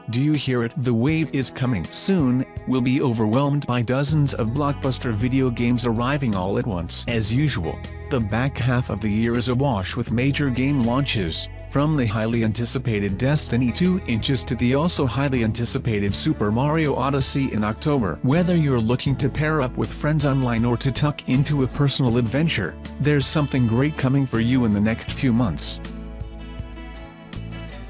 Do you hear it? The wave is coming. Soon, we'll be overwhelmed by dozens of blockbuster video games arriving all at once. As usual, the back half of the year is awash with major game launches, from the highly anticipated Destiny 2 inches to the also highly anticipated Super Mario Odyssey in October. Whether you're looking to pair up with friends online or to tuck into a personal adventure, there's something great coming for you in the next few months.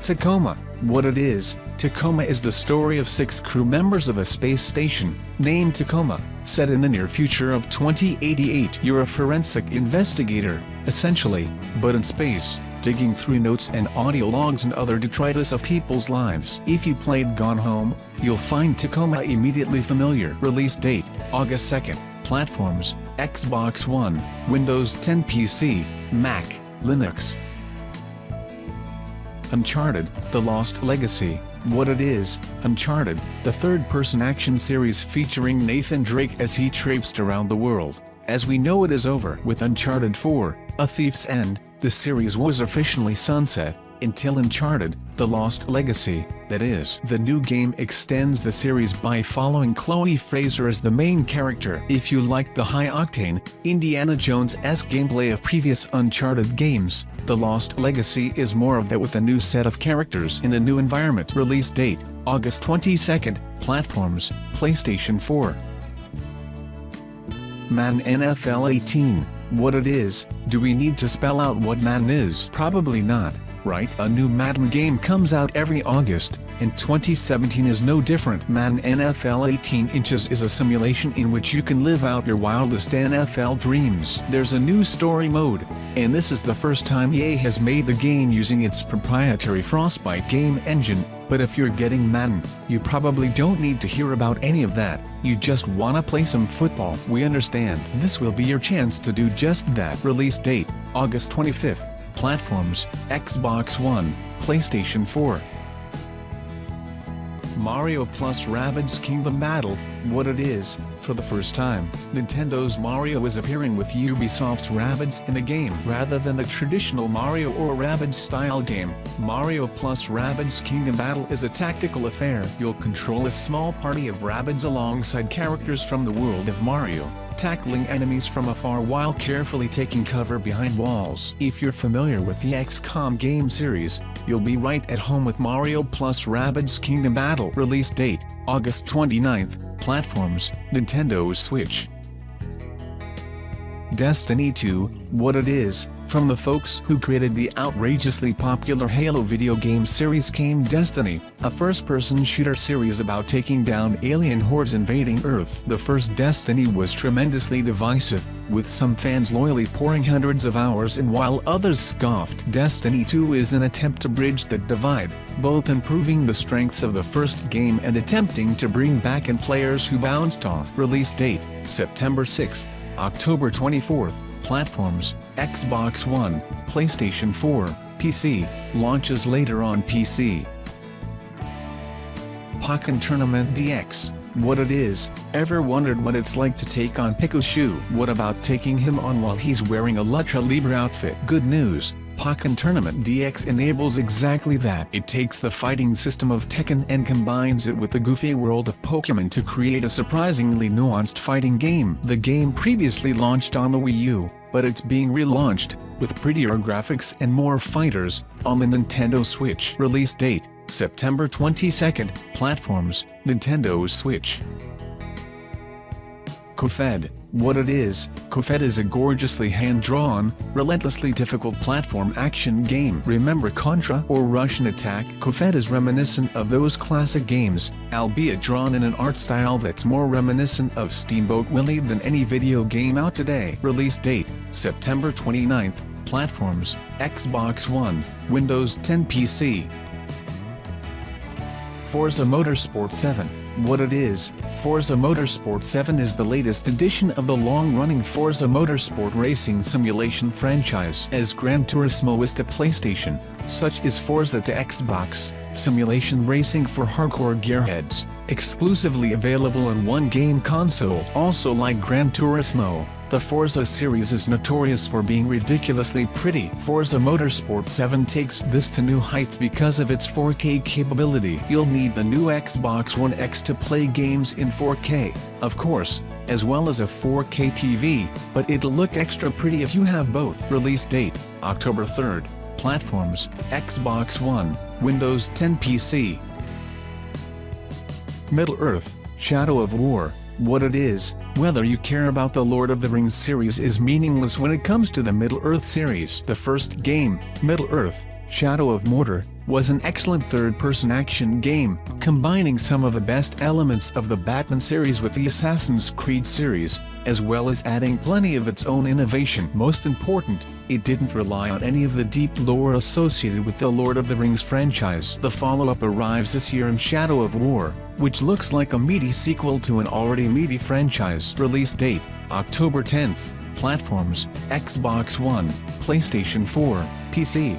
Tacoma. What it is, Tacoma is the story of 6 crew members of a space station, named Tacoma, set in the near future of 2088. You're a forensic investigator, essentially, but in space, digging through notes and audio logs and other detritus of people's lives. If you played Gone Home, you'll find Tacoma immediately familiar. Release date, August 2nd, platforms, Xbox One, Windows 10 PC, Mac, Linux. Uncharted, The Lost Legacy. What it is, Uncharted, the third-person action series featuring Nathan Drake as he traipsed around the world. As we know, it is over with Uncharted 4, A Thief's End. The series was officially sunset, until Uncharted, The Lost Legacy. That is, the new game extends the series by following Chloe Fraser as the main character. If you liked the high-octane, Indiana Jones-esque gameplay of previous Uncharted games, The Lost Legacy is more of that with a new set of characters in a new environment. Release date, August 22nd, platforms, PlayStation 4. Madden NFL 18. What it is, do we need to spell out what Madden is? Probably not, right? A new Madden game comes out every August, and 2017 is no different. Madden NFL 18 inches is a simulation in which you can live out your wildest NFL dreams. There's a new story mode, and this is the first time EA has made the game using its proprietary Frostbite game engine. But if you're getting Madden, you probably don't need to hear about any of that. You just wanna play some football. We understand. This will be your chance to do just that. Release date, August 25th. Platforms, Xbox One, PlayStation 4. Mario plus Rabbids Kingdom Battle. What it is, for the first time, Nintendo's Mario is appearing with Ubisoft's Rabbids in the game. Rather than the traditional Mario or Rabbids style game, Mario plus Rabbids Kingdom Battle is a tactical affair. You'll control a small party of Rabbids alongside characters from the world of Mario, tackling enemies from afar while carefully taking cover behind walls. If you're familiar with the XCOM game series, you'll be right at home with Mario plus Rabbids Kingdom Battle. Release date, August 29th, platforms, Nintendo Switch. Destiny 2, what it is, from the folks who created the outrageously popular Halo video game series came Destiny, a first-person shooter series about taking down alien hordes invading Earth. The first Destiny was tremendously divisive, with some fans loyally pouring hundreds of hours in while others scoffed. Destiny 2 is an attempt to bridge that divide, both improving the strengths of the first game and attempting to bring back in players who bounced off. Release date, September 6th, October 24th. Platforms, Xbox One, PlayStation 4, PC, launches later on PC. Pokken Tournament DX. What it is, ever wondered what it's like to take on Pikachu? What about taking him on while he's wearing a Lucha Libre outfit? Good news, Pokken Tournament DX enables exactly that. It takes the fighting system of Tekken and combines it with the goofy world of Pokemon to create a surprisingly nuanced fighting game. The game previously launched on the Wii U, but it's being relaunched, with prettier graphics and more fighters, on the Nintendo Switch. Release date, September 22nd, platforms, Nintendo Switch. CoFed. What it is, CoFed is a gorgeously hand-drawn, relentlessly difficult platform action game. Remember Contra or Russian Attack? CoFed is reminiscent of those classic games, albeit drawn in an art style that's more reminiscent of Steamboat Willie than any video game out today. Release date, September 29th, platforms, Xbox One, Windows 10 PC. Forza Motorsport 7. what it is. Forza Motorsport 7 is the latest edition of the long-running Forza Motorsport racing simulation franchise. As Gran Turismo is to PlayStation, such is Forza to Xbox, simulation racing for hardcore gearheads, exclusively available on one game console. Also like Gran Turismo, the Forza series is notorious for being ridiculously pretty. Forza Motorsport 7 takes this to new heights because of its 4K capability. You'll need the new Xbox One X to play games in 4K, of course, as well as a 4K TV, but it'll look extra pretty if you have both. Release date, October 3rd. Platforms, Xbox One, Windows 10 PC. Middle-earth, Shadow of War, what it is. Whether you care about the Lord of the Rings series is meaningless when it comes to the Middle-earth series. The first game, Middle-earth, Shadow of Mordor, was an excellent third-person action game, combining some of the best elements of the Batman series with the Assassin's Creed series, as well as adding plenty of its own innovation. Most important, it didn't rely on any of the deep lore associated with the Lord of the Rings franchise. The follow-up arrives this year in Shadow of War, which looks like a meaty sequel to an already meaty franchise. Release date, October 10th. Platforms, Xbox One, PlayStation 4, PC.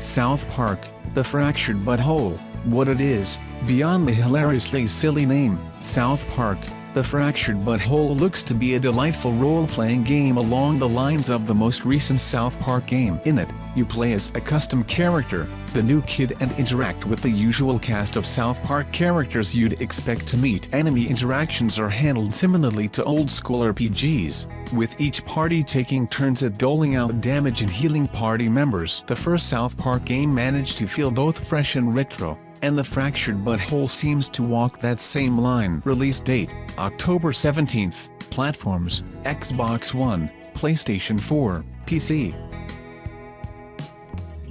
South Park, The Fractured Butthole, what it is. Beyond the hilariously silly name, South Park, The Fractured Butthole looks to be a delightful role-playing game along the lines of the most recent South Park game. In it, you play as a custom character, the new kid, and interact with the usual cast of South Park characters you'd expect to meet. Enemy interactions are handled similarly to old-school RPGs, with each party taking turns at doling out damage and healing party members. The first South Park game managed to feel both fresh and retro, and The Fractured Butthole seems to walk that same line. Release date, October 17th. Platforms, Xbox One, PlayStation 4, PC.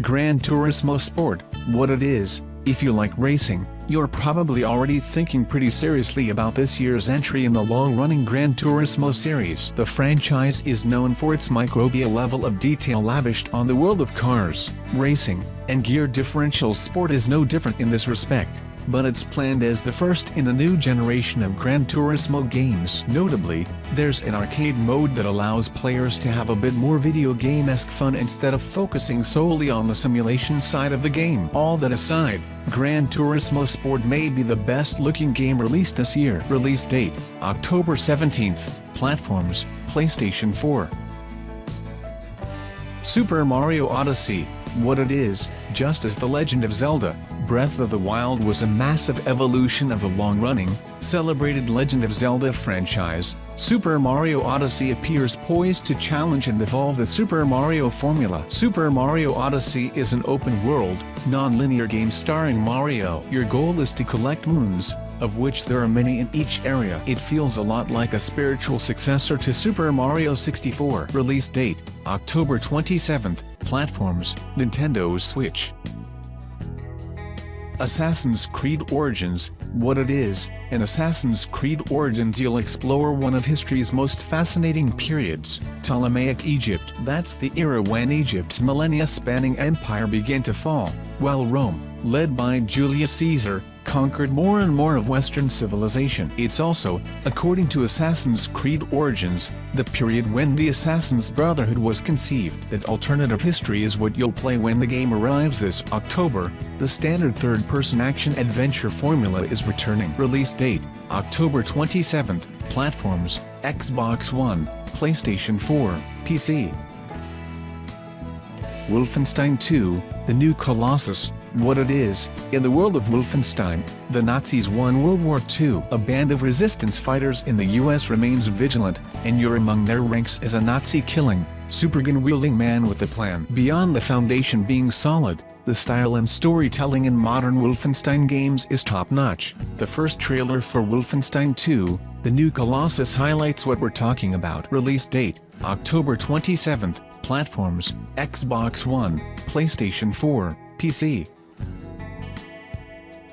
Gran Turismo Sport, what it is. If you like racing, you're probably already thinking pretty seriously about this year's entry in the long-running Gran Turismo series. The franchise is known for its microbial level of detail lavished on the world of cars, racing, and gear differential. Sport is no different in this respect, but it's planned as the first in a new generation of Gran Turismo games. Notably, there's an arcade mode that allows players to have a bit more video game-esque fun instead of focusing solely on the simulation side of the game. All that aside, Gran Turismo Sport may be the best-looking game released this year. Release date, October 17th. Platforms, PlayStation 4. Super Mario Odyssey, what it is. Just as The Legend of Zelda, Breath of the Wild was a massive evolution of the long-running, celebrated Legend of Zelda franchise, Super Mario Odyssey appears poised to challenge and evolve the Super Mario formula. Super Mario Odyssey is an open-world, non-linear game starring Mario. Your goal is to collect moons, of which there are many in each area. It feels a lot like a spiritual successor to Super Mario 64. Release date, October 27th. Platforms, Nintendo Switch. Assassin's Creed Origins, what it is. In Assassin's Creed Origins you'll explore one of history's most fascinating periods, Ptolemaic Egypt. That's the era when Egypt's millennia-spanning empire began to fall, while Rome, led by Julius Caesar, conquered more and more of Western civilization. It's also, according to Assassin's Creed Origins, the period when the Assassin's Brotherhood was conceived. That alternative history is what you'll play when the game arrives this October. The standard third-person action-adventure formula is returning. Release date, October 27th. Platforms, Xbox One, PlayStation 4, PC. Wolfenstein 2, The New Colossus, what it is. In the world of Wolfenstein, the Nazis won World War II. A band of resistance fighters in the US remains vigilant, and you're among their ranks as a Nazi-killing, supergun-wielding man with a plan. Beyond the foundation being solid, the style and storytelling in modern Wolfenstein games is top-notch. The first trailer for Wolfenstein 2, The New Colossus highlights what we're talking about. Release date, October 27th. Platforms, Xbox One, PlayStation 4, PC.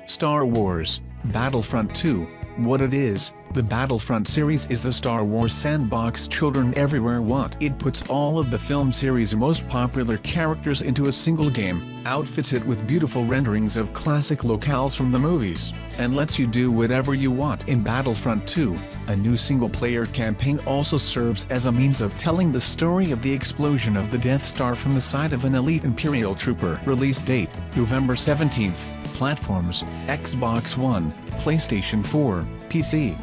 Star Wars, Battlefront 2, what it is. The Battlefront series is the Star Wars sandbox children everywhere want. It puts all of the film series' most popular characters into a single game, outfits it with beautiful renderings of classic locales from the movies, and lets you do whatever you want. In Battlefront 2, a new single-player campaign also serves as a means of telling the story of the explosion of the Death Star from the side of an elite Imperial trooper. Release date, November 17th. Platforms, Xbox One, PlayStation 4, PC.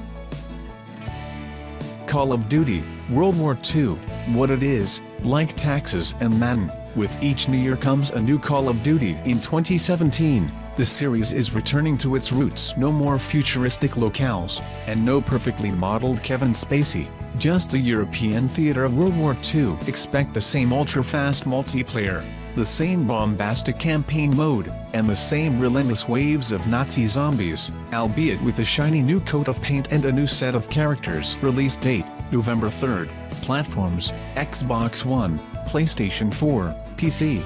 Call of Duty, World War II, what it is, like taxes and Madden, with each new year comes a new Call of Duty. In 2017, the series is returning to its roots. No more futuristic locales, and no perfectly modeled Kevin Spacey, just a European theater of World War II. Expect the same ultra-fast multiplayer, the same bombastic campaign mode, and the same relentless waves of Nazi zombies, albeit with a shiny new coat of paint and a new set of characters. Release date, November 3rd. Platforms, Xbox One, PlayStation 4, PC.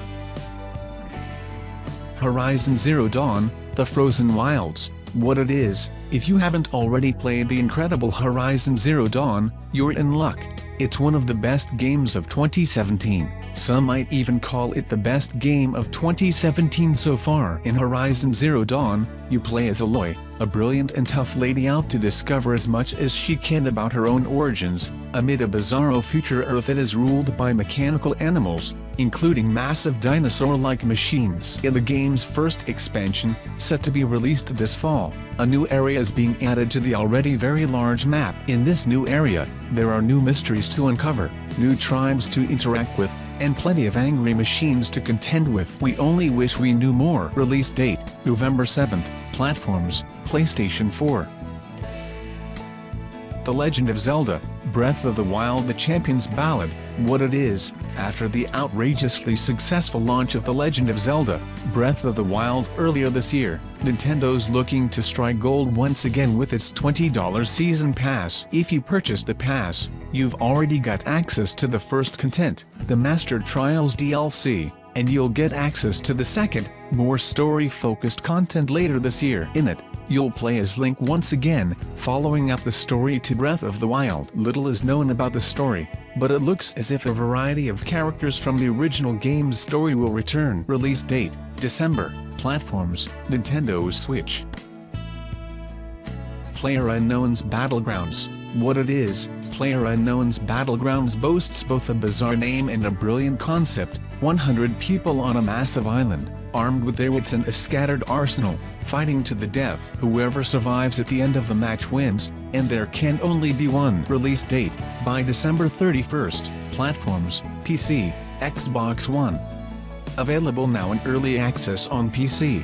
Horizon Zero Dawn, The Frozen Wilds, what it is. If you haven't already played the incredible Horizon Zero Dawn, you're in luck. It's one of the best games of 2017. Some might even call it the best game of 2017 so far. In Horizon Zero Dawn, you play as Aloy, a brilliant and tough lady out to discover as much as she can about her own origins, amid a bizarro future Earth that is ruled by mechanical animals, including massive dinosaur-like machines. In the game's first expansion, set to be released this fall, a new area is being added to the already very large map. In this new area, there are new mysteries to uncover, new tribes to interact with, and plenty of angry machines to contend with. We only wish we knew more. Release date, November 7th. Platforms, PlayStation 4. The Legend of Zelda, Breath of the Wild: The Champion's Ballad, what it is. After the outrageously successful launch of The Legend of Zelda, Breath of the Wild earlier this year, Nintendo's looking to strike gold once again with its $20 season pass. If you purchase the pass, you've already got access to the first content, the Master Trials DLC, and you'll get access to the second, more story-focused content later this year. In it, you'll play as Link once again, following up the story to Breath of the Wild. Little is known about the story, but it looks as if a variety of characters from the original game's story will return. Release date, December. Platforms, Nintendo Switch. PlayerUnknown's Battlegrounds, what it is. PlayerUnknown's Battlegrounds boasts both a bizarre name and a brilliant concept. 100 people on a massive island, armed with their wits and a scattered arsenal, fighting to the death. Whoever survives at the end of the match wins, and there can only be one. Release date, by December 31st. Platforms, PC, Xbox One. Available now in early access on PC.